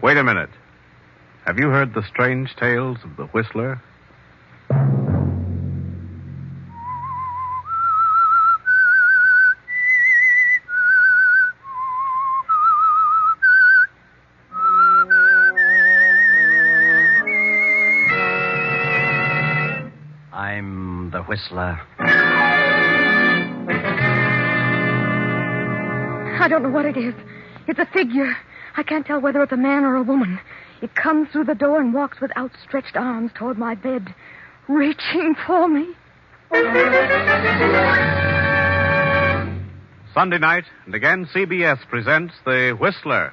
Wait a minute. Have you heard the strange tales of the Whistler? I'm the Whistler. I don't know what it is. It's a figure. I can't tell whether it's a man or a woman. It comes through the door and walks with outstretched arms toward my bed, reaching for me. Sunday night, and again CBS presents The Whistler.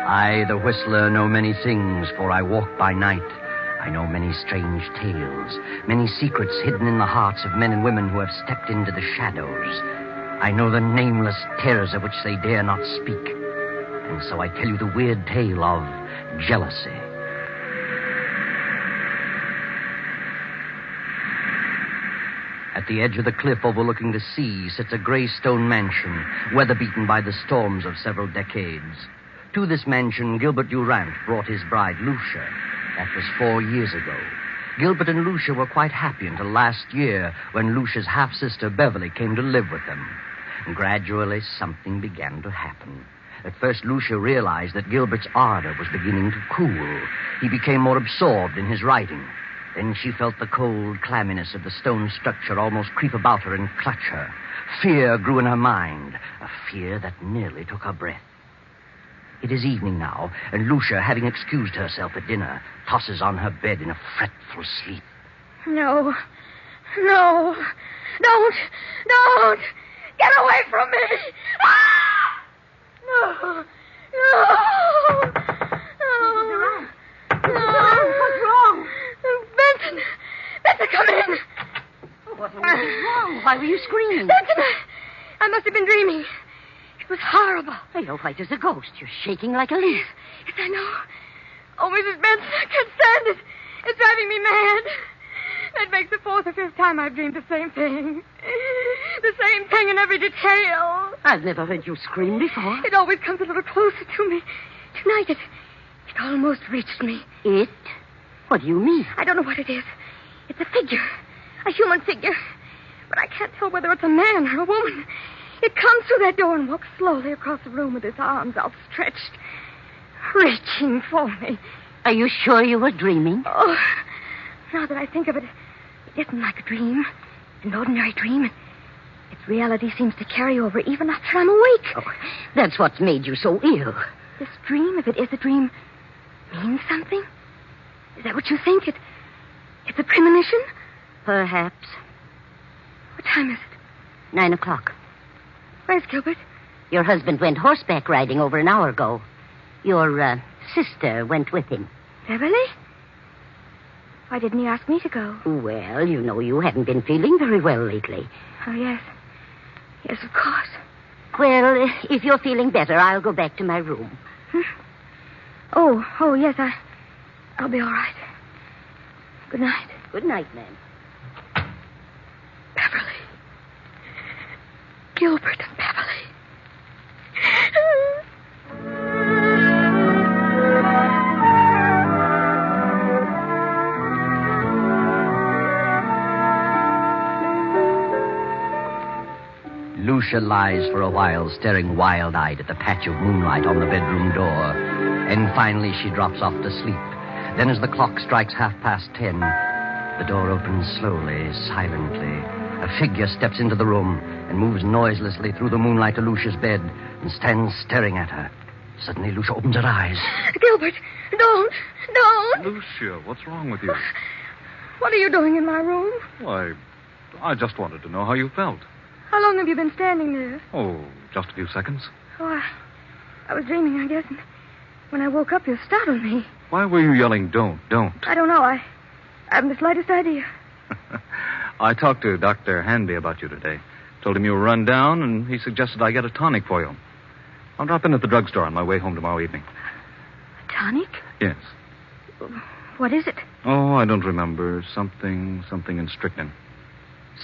I, the Whistler, know many things, for I walk by night. I know many strange tales, many secrets hidden in the hearts of men and women who have stepped into the shadows. I know the nameless terrors of which they dare not speak. And so I tell you the weird tale of jealousy. At the edge of the cliff overlooking the sea sits a gray stone mansion, weather-beaten by the storms of several decades. To this mansion, Gilbert Durant brought his bride, Lucia. That was 4 years ago. Gilbert and Lucia were quite happy until last year, when Lucia's half-sister, Beverly, came to live with them. And gradually, something began to happen. At first, Lucia realized that Gilbert's ardor was beginning to cool. He became more absorbed in his writing. Then she felt the cold clamminess of the stone structure almost creep about her and clutch her. Fear grew in her mind, a fear that nearly took her breath. It is evening now, and Lucia, having excused herself at dinner, tosses on her bed in a fretful sleep. No. Don't! Get away from me! Ah! No. What's wrong? Benson, come in. What was wrong? Why were you screaming? Benson, I must have been dreaming. It was horrible. You're white as a ghost. You're shaking like a leaf. Yes, I know. Oh, Mrs. Benson, I can't stand it. It's driving me mad. That makes the 4th or 5th time I've dreamed the same thing. The same thing in every detail. I've never heard you scream before. It always comes a little closer to me. Tonight, it almost reached me. It? What do you mean? I don't know what it is. It's a figure. A human figure. But I can't tell whether it's a man or a woman. It comes through that door and walks slowly across the room with its arms outstretched, reaching for me. Are you sure you were dreaming? Oh, now that I think of it, it isn't like a dream. An ordinary dream. Its reality seems to carry over even after I'm awake. Oh, that's what's made you so ill. This dream, if it is a dream, means something? Is that what you think? It's a premonition? Perhaps. What time is it? 9 o'clock. Where's Gilbert? Your husband went horseback riding over an hour ago. Your sister went with him. Beverly? Why didn't he ask me to go? Well, you know you haven't been feeling very well lately. Oh, yes. Yes, of course. Well, if you're feeling better, I'll go back to my room. Oh, yes, I'll be all right. Good night. Good night, ma'am. Beverly. Gilbert and Beverly. Lucia lies for a while, staring wild-eyed at the patch of moonlight on the bedroom door. And finally she drops off to sleep. Then as the clock strikes 10:30, the door opens slowly, silently. A figure steps into the room and moves noiselessly through the moonlight to Lucia's bed and stands staring at her. Suddenly, Lucia opens her eyes. Gilbert, don't. Lucia, what's wrong with you? What are you doing in my room? Why, I just wanted to know how you felt. How long have you been standing there? Oh, just a few seconds. Oh, I was dreaming, I guess. And when I woke up, you startled me. Why were you yelling, don't? I don't know. I haven't the slightest idea. I talked to Dr. Hanby about you today. Told him you were run down, and he suggested I get a tonic for you. I'll drop in at the drugstore on my way home tomorrow evening. A tonic? Yes. What is it? Oh, I don't remember. Something in strychnine.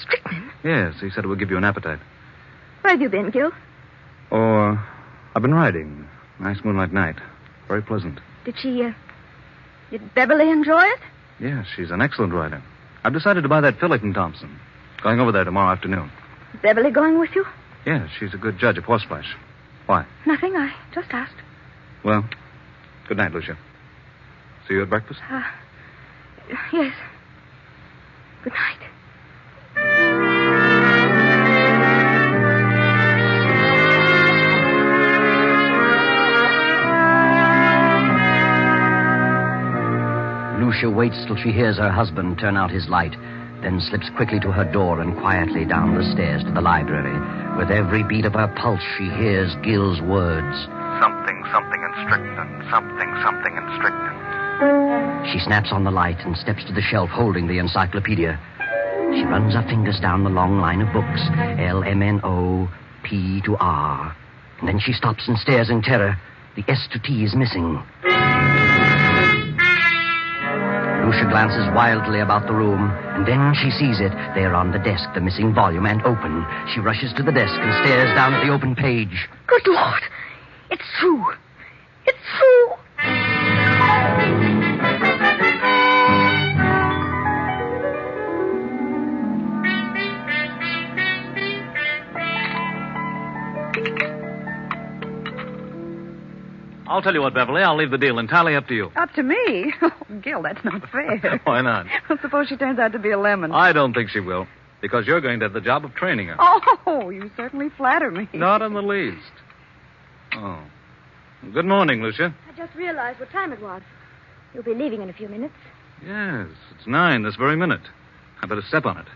Strychnine? Yes, he said it would give you an appetite. Where have you been, Gil? Oh, I've been riding. Nice moonlight night. Very pleasant. Did Beverly enjoy it? Yes, she's an excellent rider. I've decided to buy that filly from Thompson. Going over there tomorrow afternoon. Is Beverly going with you? Yes, she's a good judge of horseflesh. Why? Nothing. I just asked. Well, good night, Lucia. See you at breakfast? Yes. Good night. Lucia waits till she hears her husband turn out his light, then slips quickly to her door and quietly down the stairs to the library. With every beat of her pulse, she hears Gil's words. Something in strychnine. Something in strychnine. She snaps on the light and steps to the shelf holding the encyclopedia. She runs her fingers down the long line of books, LMNO, P to R. And then she stops and stares in terror. The S to T is missing. Lucia glances wildly about the room, and then she sees it. There on the desk, the missing volume, and open. She rushes to the desk and stares down at the open page. Good Lord. It's true. It's true. I'll tell you what, Beverly. I'll leave the deal entirely up to you. Up to me? Oh, Gil, that's not fair. Why not? Well, suppose she turns out to be a lemon. I don't think she will, because you're going to have the job of training her. Oh, you certainly flatter me. Not in the least. Oh. Good morning, Lucia. I just realized what time it was. You'll be leaving in a few minutes. Yes, it's 9 this very minute. I better step on it.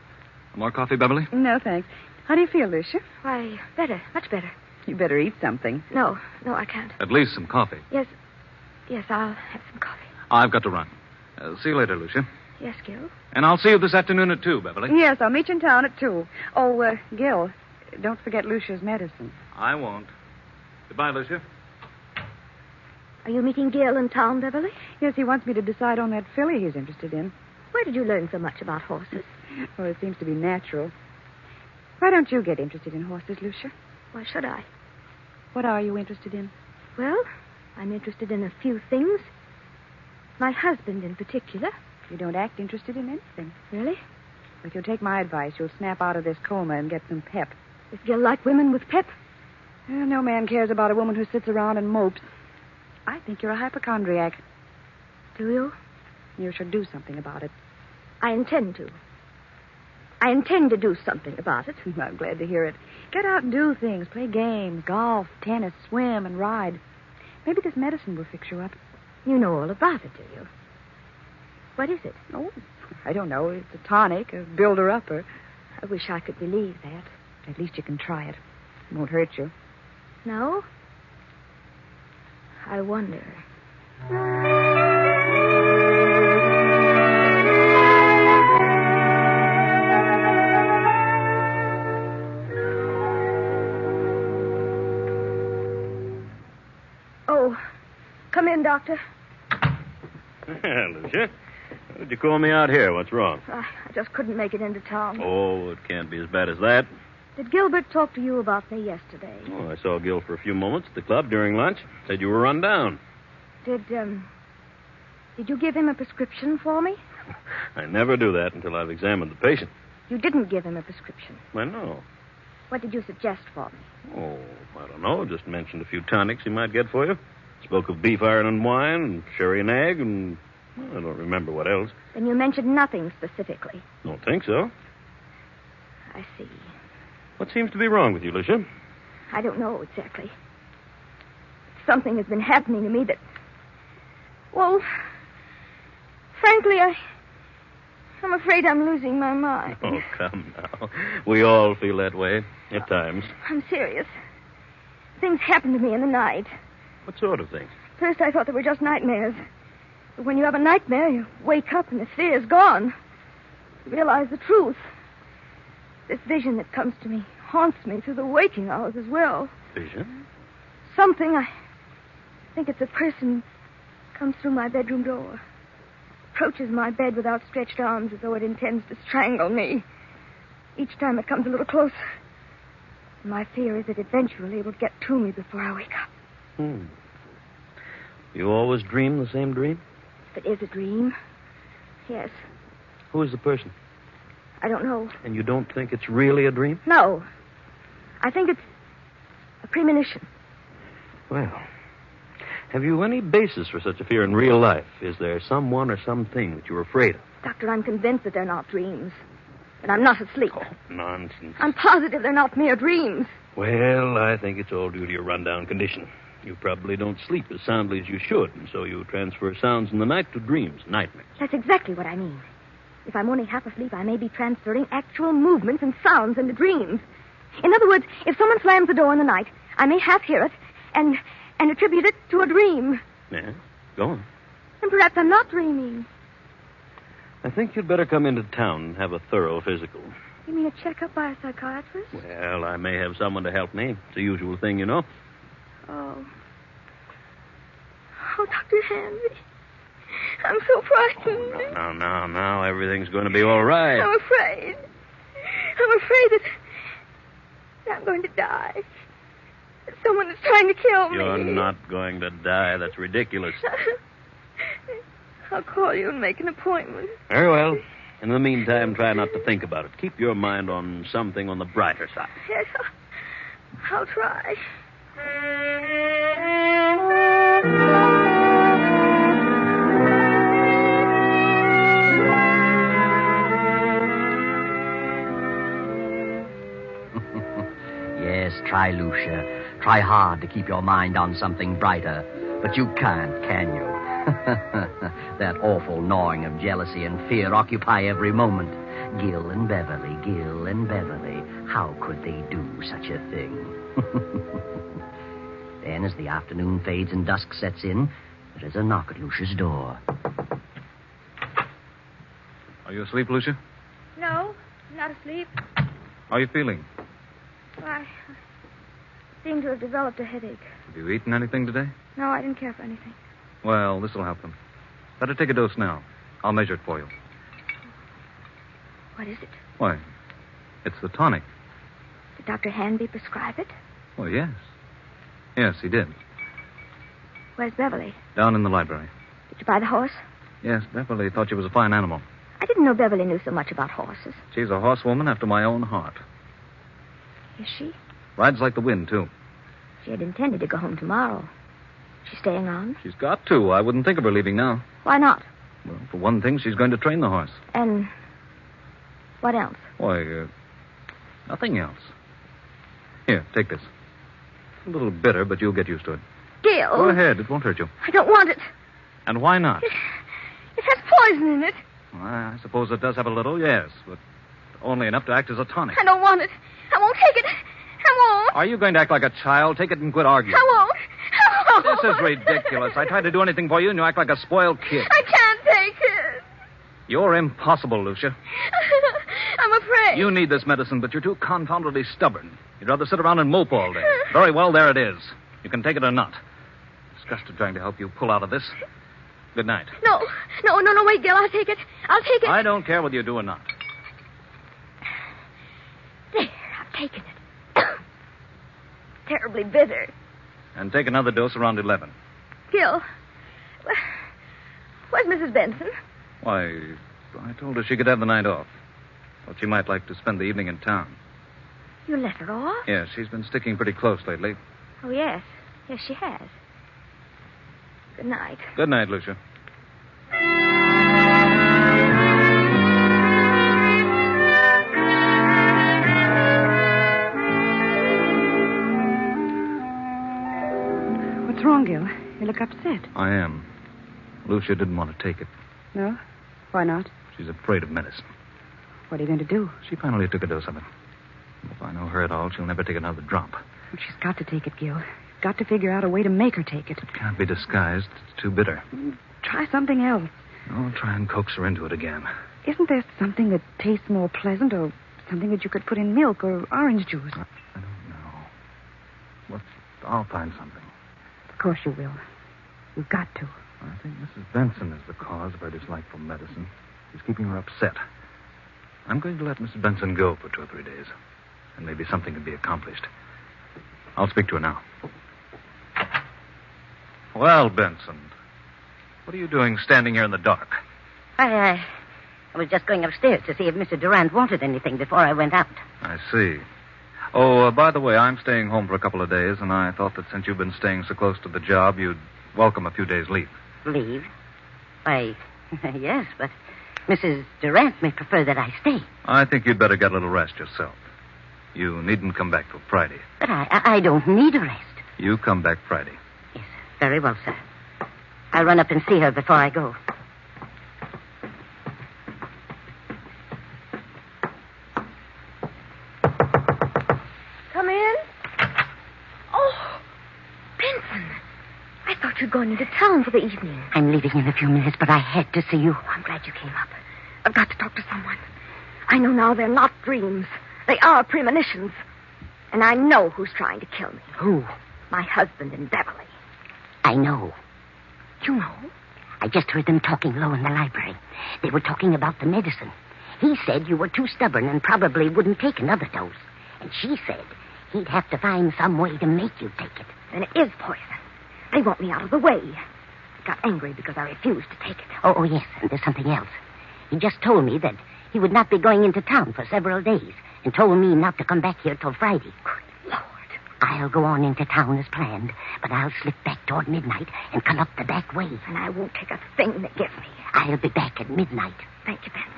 More coffee, Beverly? No, thanks. How do you feel, Lucia? Why, better. Much better. You better eat something. No, I can't. At least some coffee. Yes, I'll have some coffee. I've got to run. See you later, Lucia. Yes, Gil? And I'll see you this afternoon at 2, Beverly. Yes, I'll meet you in town at 2. Oh, Gil, don't forget Lucia's medicine. I won't. Goodbye, Lucia. Are you meeting Gil in town, Beverly? Yes, he wants me to decide on that filly he's interested in. Where did you learn so much about horses? Well, it seems to be natural. Why don't you get interested in horses, Lucia? Why should I? What are you interested in? Well, I'm interested in a few things. My husband in particular. You don't act interested in anything. Really? If you'll take my advice, you'll snap out of this coma and get some pep. Does Gil like women with pep? Well, no man cares about a woman who sits around and mopes. I think you're a hypochondriac. Do you? You should do something about it. I intend to. I intend to do something about it. I'm glad to hear it. Get out and do things. Play games, golf, tennis, swim, and ride. Maybe this medicine will fix you up. You know all about it, do you? What is it? Oh, I don't know. It's a tonic, a builder-upper. I wish I could believe that. At least you can try it. It won't hurt you. No? I wonder. Oh, come in, Doctor. Lucia, why'd you call me out here? What's wrong? I just couldn't make it into town. Oh, it can't be as bad as that. Did Gilbert talk to you about me yesterday? Oh, I saw Gil for a few moments at the club during lunch. Said you were run down. Did you give him a prescription for me? I never do that until I've examined the patient. You didn't give him a prescription. I know. What did you suggest for me? Oh, I don't know. Just mentioned a few tonics he might get for you. Spoke of beef iron and wine, and sherry and egg, and well, I don't remember what else. Then you mentioned nothing specifically. Don't think so. I see. What seems to be wrong with you, Lucia? I don't know exactly. Something has been happening to me that... Well, frankly, I'm afraid I'm losing my mind. Oh, come now. We all feel that way at times. I'm serious. Things happen to me in the night. What sort of things? First, I thought they were just nightmares. But when you have a nightmare, you wake up and the fear is gone. You realize the truth. This vision that comes to me haunts me through the waking hours as well. Vision? Something, I think it's a person, comes through my bedroom door. Approaches my bed with outstretched arms as though it intends to strangle me. Each time it comes a little closer. My fear is that eventually it will get to me before I wake up. You always dream the same dream? If it is a dream, yes. Who is the person? I don't know. And you don't think it's really a dream? No. I think it's a premonition. Well, have you any basis for such a fear in real life? Is there someone or something that you're afraid of? Doctor, I'm convinced that they're not dreams. That I'm not asleep. Oh, nonsense. I'm positive they're not mere dreams. Well, I think it's all due to your rundown condition. You probably don't sleep as soundly as you should, and so you transfer sounds in the night to dreams, nightmares. That's exactly what I mean. If I'm only half asleep, I may be transferring actual movements and sounds into dreams. In other words, if someone slams the door in the night, I may half hear it and attribute it to a dream. Yeah, go on. And perhaps I'm not dreaming. I think you'd better come into town and have a thorough physical. You mean a checkup by a psychiatrist? Well, I may have someone to help me. It's a usual thing, you know. Oh. Oh, Dr. Hanby. I'm so frightened. Now. Everything's going to be all right. I'm afraid. I'm afraid that I'm going to die. That someone is trying to kill me. You're not going to die. That's ridiculous. I'll call you and make an appointment. Very well. In the meantime, try not to think about it. Keep your mind on something on the brighter side. Yes, I'll try. Yes, try, Lucia. Try hard to keep your mind on something brighter. But you can't, can you? That awful gnawing of jealousy and fear occupy every moment. Gil and Beverly. How could they do such a thing? Then, as the afternoon fades and dusk sets in, there is a knock at Lucia's door. Are you asleep, Lucia? No, I'm not asleep. How are you feeling? I seem to have developed a headache. Have you eaten anything today? No, I didn't care for anything. Well, this will help them. Better take a dose now. I'll measure it for you. What is it? Why, it's the tonic. Did Dr. Hanby prescribe it? Well, yes. Yes, he did. Where's Beverly? Down in the library. Did you buy the horse? Yes, Beverly thought she was a fine animal. I didn't know Beverly knew so much about horses. She's a horsewoman after my own heart. Is she? Rides like the wind, too. She had intended to go home tomorrow. She's staying on? She's got to. I wouldn't think of her leaving now. Why not? Well, for one thing, she's going to train the horse. And what else? Why, nothing else. Here, take this. It's a little bitter, but you'll get used to it. Gil. Go ahead. It won't hurt you. I don't want it. And why not? It has poison in it. Well, I suppose it does have a little, yes, but only enough to act as a tonic. I don't want it. I won't take it. I won't. Are you going to act like a child? Take it and quit arguing. I won't. This is ridiculous. I tried to do anything for you, and you act like a spoiled kid. I can't take it. You're impossible, Lucia. I'm afraid. You need this medicine, but you're too confoundedly stubborn. You'd rather sit around and mope all day. Very well, there it is. You can take it or not. Disgusted trying to help you pull out of this. Good night. No, wait, Gil. I'll take it. I don't care whether you do or not. There, I've taken it. Terribly bitter. And take another dose around 11. Gil, where's Mrs. Benson? Why, I told her she could have the night off. Thought she might like to spend the evening in town. You let her off? Yes, she's been sticking pretty close lately. Oh, yes. Yes, she has. Good night. Good night, Lucia. What's wrong, Gil? You look upset. I am. Lucia didn't want to take it. No? Why not? She's afraid of medicine. What are you going to do? She finally took a dose of it. If I know her at all, she'll never take another drop. Well, she's got to take it, Gil. You've got to figure out a way to make her take it. It can't be disguised. It's too bitter. Try something else. I'll try and coax her into it again. Isn't there something that tastes more pleasant, or something that you could put in milk or orange juice? I don't know. Well, I'll find something. Of course you will. You've got to. I think Mrs. Benson is the cause of her dislike for medicine. She's keeping her upset. I'm going to let Mrs. Benson go for 2 or 3 days. and maybe something can be accomplished. I'll speak to her now. Well, Benson, what are you doing standing here in the dark? I was just going upstairs to see if Mr. Durant wanted anything before I went out. I see. Oh, by the way, I'm staying home for a couple of days, and I thought that since you've been staying so close to the job, you'd welcome a few days' leave. Leave? Why, yes, but Mrs. Durant may prefer that I stay. I think you'd better get a little rest yourself. You needn't come back till Friday. But I don't need a rest. You come back Friday. Yes, very well, sir. I'll run up and see her before I go. Come in. Oh, Benson. I thought you'd gone into town for the evening. I'm leaving in a few minutes, but I had to see you. Oh, I'm glad you came up. I've got to talk to someone. I know now they're not dreams. They are premonitions. And I know who's trying to kill me. Who? My husband and Beverly. I know. You know? I just heard them talking low in the library. They were talking about the medicine. He said you were too stubborn and probably wouldn't take another dose. And she said he'd have to find some way to make you take it. Then it is poison. They want me out of the way. I got angry because I refused to take it. Oh, yes, and there's something else. He just told me that he would not be going into town for several days and told me not to come back here till Friday. Good Lord. I'll go on into town as planned, but I'll slip back toward midnight and come up the back way. And I won't take a thing they give me. I'll be back at midnight. Thank you, Benson.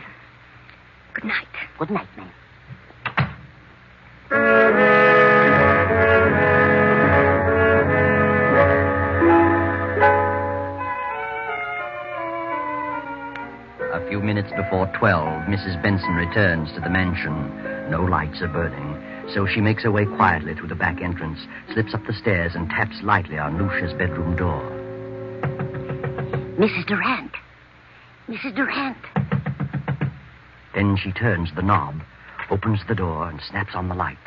Good night. Good night, ma'am. A few minutes before 12, Mrs. Benson returns to the mansion. No lights are burning, so she makes her way quietly through the back entrance, slips up the stairs, and taps lightly on Lucia's bedroom door. Mrs. Durant. Mrs. Durant. Then she turns the knob, opens the door, and snaps on the light.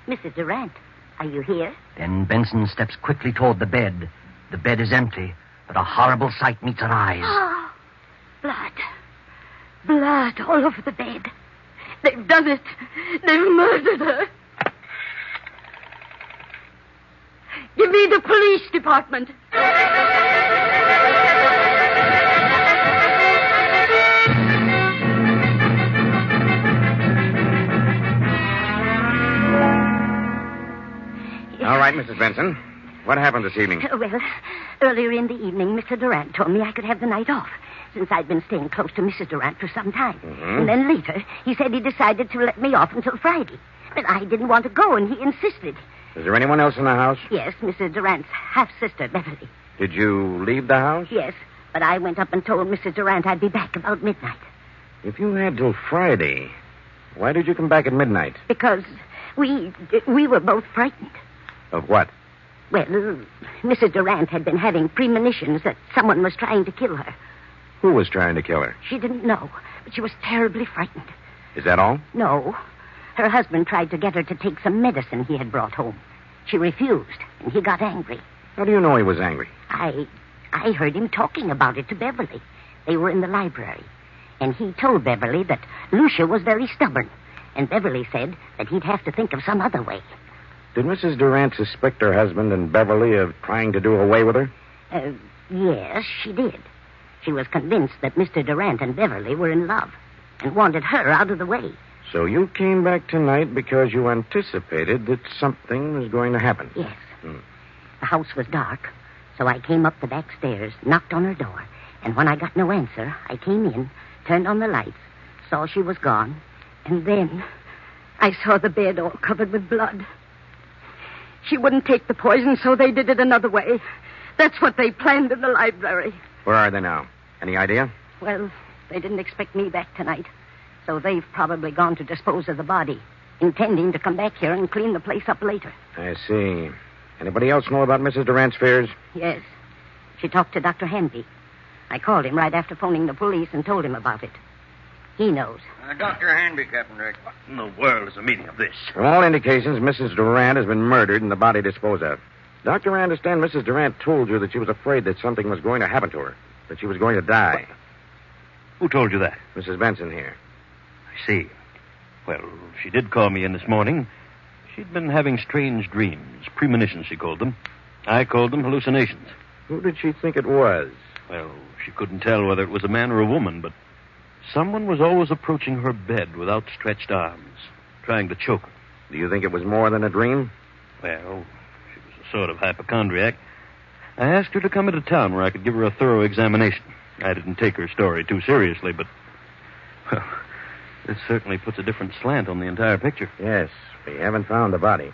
Mrs. Durant, are you here? Then Benson steps quickly toward the bed. The bed is empty, but a horrible sight meets her eyes. Oh, blood. Blood all over the bed. They've done it. They've murdered her. Give me the police department. All right, Mrs. Benson. What happened this evening? Well, earlier in the evening, Mr. Durant told me I could have the night off, since I'd been staying close to Mrs. Durant for some time. Mm-hmm. And then later, he said he decided to let me off until Friday. But I didn't want to go, and he insisted. Is there anyone else in the house? Yes, Mrs. Durant's half-sister, Beverly. Did you leave the house? Yes, but I went up and told Mrs. Durant I'd be back about midnight. If you had till Friday, why did you come back at midnight? Because we were both frightened. Of what? Well, Mrs. Durant had been having premonitions that someone was trying to kill her. Who was trying to kill her? She didn't know, but she was terribly frightened. Is that all? No. Her husband tried to get her to take some medicine he had brought home. She refused, and he got angry. How do you know he was angry? I heard him talking about it to Beverly. They were in the library. And he told Beverly that Lucia was very stubborn. And Beverly said that he'd have to think of some other way. Did Mrs. Durant suspect her husband and Beverly of trying to do away with her? Yes, she did. She was convinced that Mr. Durant and Beverly were in love and wanted her out of the way. So you came back tonight because you anticipated that something was going to happen? Yes. The house was dark, so I came up the back stairs, knocked on her door, and when I got no answer, I came in, turned on the lights, saw she was gone, and then I saw the bed all covered with blood. She wouldn't take the poison, so they did it another way. That's what they planned in the library. Where are they now? Any idea? Well, they didn't expect me back tonight, so they've probably gone to dispose of the body, intending to come back here and clean the place up later. I see. Anybody else know about Mrs. Durant's fears? Yes. She talked to Dr. Hanby. I called him right after phoning the police and told him about it. He knows. Dr. Hanby, Captain Rick. What in the world is the meaning of this? From all indications, Mrs. Durant has been murdered and the body disposed of. Doctor, I understand Mrs. Durant told you that she was afraid that something was going to happen to her, that she was going to die. Who told you that? Mrs. Benson here. I see. Well, she did call me in this morning. She'd been having strange dreams. Premonitions, she called them. I called them hallucinations. Who did she think it was? Well, she couldn't tell whether it was a man or a woman, but someone was always approaching her bed with outstretched arms, trying to choke her. Do you think it was more than a dream? Well, she was a sort of hypochondriac. I asked her to come into town where I could give her a thorough examination. I didn't take her story too seriously, but, well, this certainly puts a different slant on the entire picture. Yes, we haven't found the body.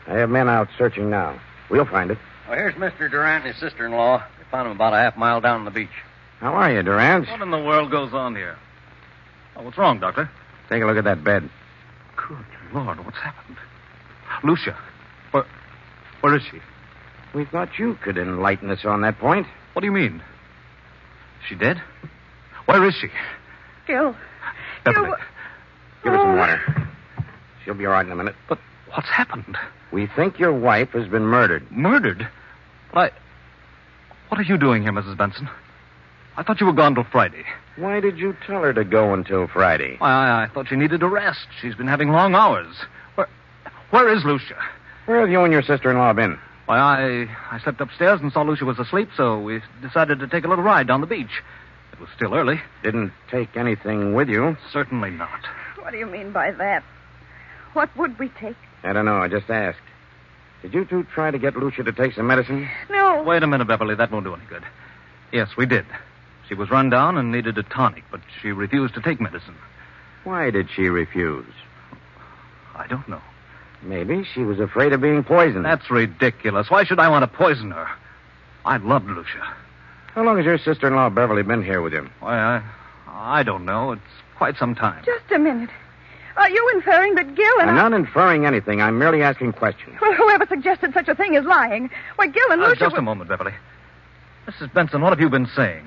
I have men out searching now. We'll find it. Well, here's Mr. Durant and his sister-in-law. They found him about a half mile down the beach. How are you, Durant? What in the world goes on here? Oh, what's wrong, Doctor? Take a look at that bed. Good Lord, what's happened? Lucia, where is she? We thought you could enlighten us on that point. What do you mean? Is she dead? Where is she? Gil. Beverly. Give her some water. She'll be all right in a minute. But what's happened? We think your wife has been murdered. Murdered? What are you doing here, Mrs. Benson? I thought you were gone till Friday. Why did you tell her to go until Friday? I thought she needed a rest. She's been having long hours. Where is Lucia? Where have you and your sister-in-law been? Why, I slept upstairs and saw Lucia was asleep, so we decided to take a little ride down the beach. It was still early. Didn't take anything with you? Certainly not. What do you mean by that? What would we take? I don't know. I just asked. Did you two try to get Lucia to take some medicine? No. Wait a minute, Beverly. That won't do any good. Yes, we did. She was run down and needed a tonic, but she refused to take medicine. Why did she refuse? I don't know. Maybe she was afraid of being poisoned. That's ridiculous. Why should I want to poison her? I loved Lucia. How long has your sister-in-law Beverly been here with you? Why, I don't know. It's quite some time. Just a minute. Are you inferring that Gil and I'm not inferring anything. I'm merely asking questions. Well, whoever suggested such a thing is lying. Why, Gil and Lucia... Just a moment, Beverly. Mrs. Benson, what have you been saying?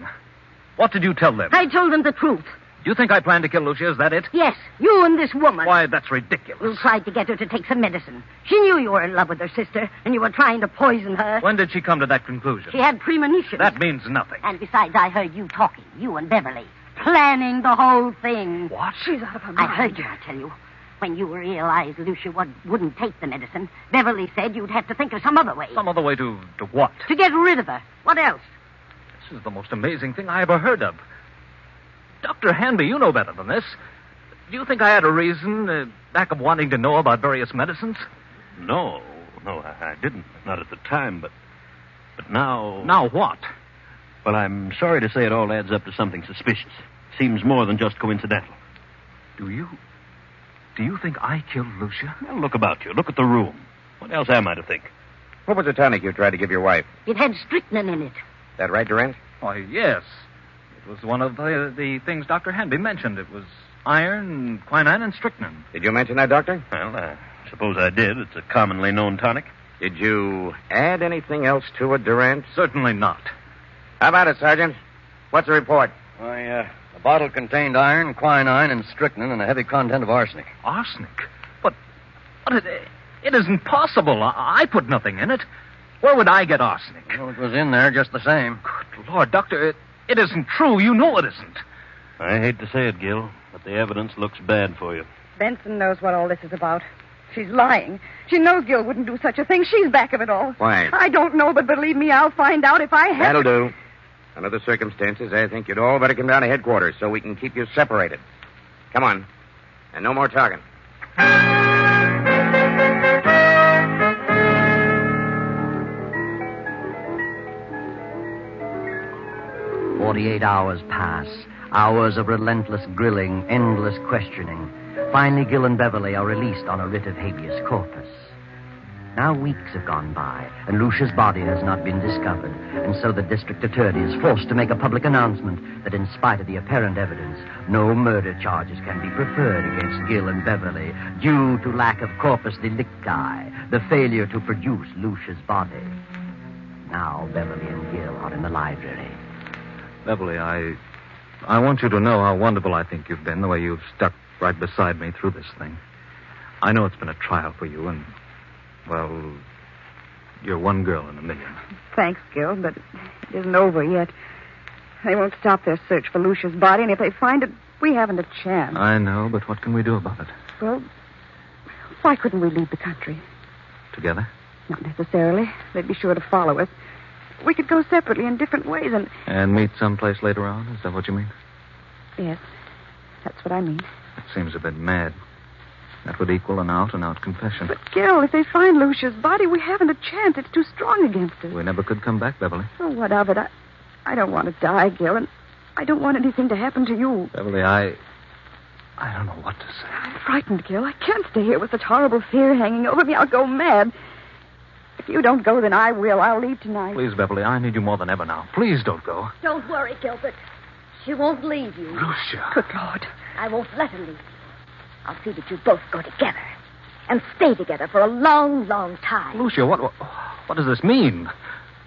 What did you tell them? I told them the truth. You think I planned to kill Lucia? Is that it? Yes, you and this woman. Why, that's ridiculous. You tried to get her to take some medicine. She knew you were in love with her sister, and you were trying to poison her. When did she come to that conclusion? She had premonitions. That means nothing. And besides, I heard you talking, you and Beverly, planning the whole thing. What? She's out of her mind. I heard you, I tell you. When you realized Lucia wouldn't take the medicine, Beverly said you'd have to think of some other way. Some other way to what? To get rid of her. What else? This is the most amazing thing I ever heard of. Dr. Hanby, you know better than this. Do you think I had a reason, back of wanting to know about various medicines? No, I didn't. Not at the time, but now... Now what? Well, I'm sorry to say it all adds up to something suspicious. Seems more than just coincidental. Do you think I killed Lucia? Well, look about you. Look at the room. What else am I to think? What was the tonic you tried to give your wife? It had strychnine in it. That right, Durant? Why, yes. It was one of the things Dr. Hanby mentioned. It was iron, quinine, and strychnine. Did you mention that, Doctor? Well, I suppose I did. It's a commonly known tonic. Did you add anything else to it, Durant? Certainly not. How about it, Sergeant? What's the report? Why, the bottle contained iron, quinine, and strychnine, and a heavy content of arsenic. Arsenic? But it isn't possible. I put nothing in it. Where would I get arsenic? Well, it was in there just the same. Good Lord, Doctor, it isn't true. You know it isn't. I hate to say it, Gil, but the evidence looks bad for you. Benson knows what all this is about. She's lying. She knows Gil wouldn't do such a thing. She's back of it all. Why? I don't know, but believe me, I'll find out if I have... That'll do. Under the circumstances, I think you'd all better come down to headquarters so we can keep you separated. Come on. And no more talking. 48 hours pass. Hours of relentless grilling, endless questioning. Finally, Gil and Beverly are released on a writ of habeas corpus. Now weeks have gone by, and Lucia's body has not been discovered, and so the district attorney is forced to make a public announcement that in spite of the apparent evidence, no murder charges can be preferred against Gil and Beverly due to lack of corpus delicti, the failure to produce Lucia's body. Now Beverly and Gil are in the library. Beverly, I want you to know how wonderful I think you've been, the way you've stuck right beside me through this thing. I know it's been a trial for you, and, well, you're one girl in a million. Thanks, Gil, but it isn't over yet. They won't stop their search for Lucia's body, and if they find it, we haven't a chance. I know, but what can we do about it? Well, why couldn't we leave the country? Together? Not necessarily. They'd be sure to follow us. We could go separately in different ways and... And meet someplace later on? Is that what you mean? Yes, that's what I mean. That seems a bit mad. That would equal an out-and-out confession. But, Gil, if they find Lucia's body, we haven't a chance. It's too strong against us. We never could come back, Beverly. Oh, what of it? I don't want to die, Gil, and I don't want anything to happen to you. Beverly, I don't know what to say. I'm frightened, Gil. I can't stay here with such horrible fear hanging over me. I'll go mad. If you don't go, then I will. I'll leave tonight. Please, Beverly, I need you more than ever now. Please don't go. Don't worry, Gilbert. She won't leave you. Lucia. Good Lord. I won't let her leave you. I'll see that you both go together. And stay together for a long, long time. Lucia, what does this mean?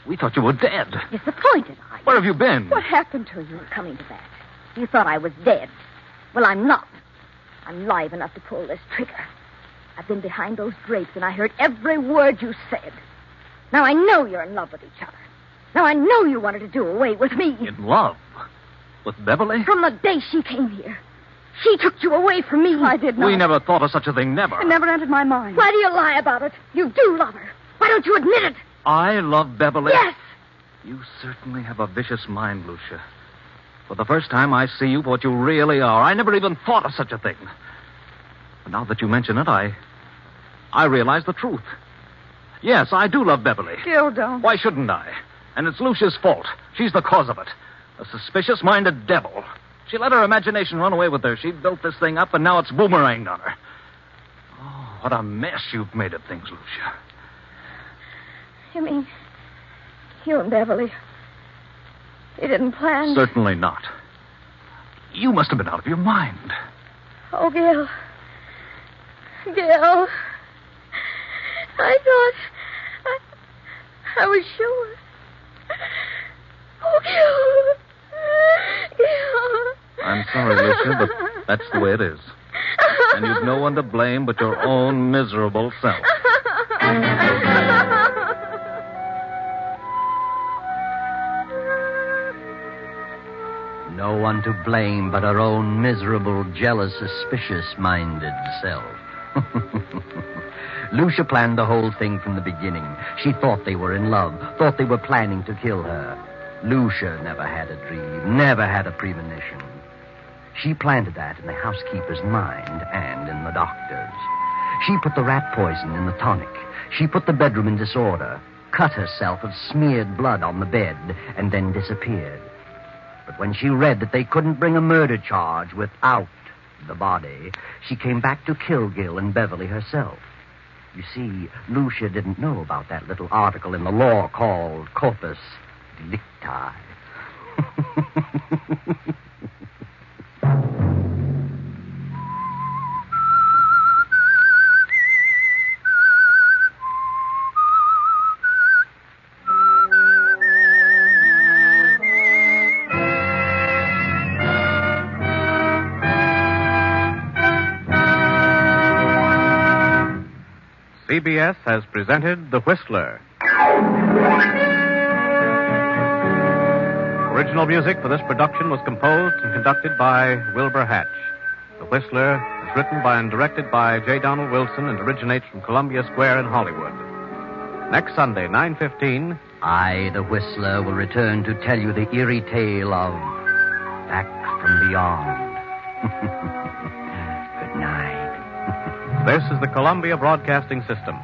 We thought you were dead. Disappointed, are you? Where have you been? What happened to you? I'm coming to that. You thought I was dead. Well, I'm not. I'm live enough to pull this trigger. I've been behind those drapes, and I heard every word you said. Now I know you're in love with each other. Now I know you wanted to do away with me. In love? With Beverly? From the day she came here. She took you away from me. I did not. We never thought of such a thing, never. It never entered my mind. Why do you lie about it? You do love her. Why don't you admit it? I love Beverly? Yes. You certainly have a vicious mind, Lucia. For the first time, I see you for what you really are. I never even thought of such a thing. But now that you mention it, I realize the truth. Yes, I do love Beverly. Gil, don't. Why shouldn't I? And it's Lucia's fault. She's the cause of it. A suspicious-minded devil. She let her imagination run away with her. She built this thing up, and now it's boomeranged on her. Oh, what a mess you've made of things, Lucia. You mean you and Beverly, you didn't plan? Certainly not. You must have been out of your mind. Oh, Gil. Gil. I thought... I was sure. Oh, Gil. Gil. I'm sorry, Lucia, but that's the way it is. And you've no one to blame but your own miserable self. No one to blame but her own miserable, jealous, suspicious-minded self. Lucia planned the whole thing from the beginning. She thought they were in love, thought they were planning to kill her. Lucia never had a dream, never had a premonition. She planted that in the housekeeper's mind and in the doctor's. She put the rat poison in the tonic. She put the bedroom in disorder, cut herself and smeared blood on the bed, and then disappeared. But when she read that they couldn't bring a murder charge without the body, she came back to kill Gil and Beverly herself. You see, Lucia didn't know about that little article in the law called Corpus Delicti. CBS has presented The Whistler. Original music for this production was composed and conducted by Wilbur Hatch. The Whistler is written by and directed by J. Donald Wilson and originates from Columbia Square in Hollywood. Next Sunday, 9:15... I, the Whistler, will return to tell you the eerie tale of Back from Beyond. Good night. This is the Columbia Broadcasting System.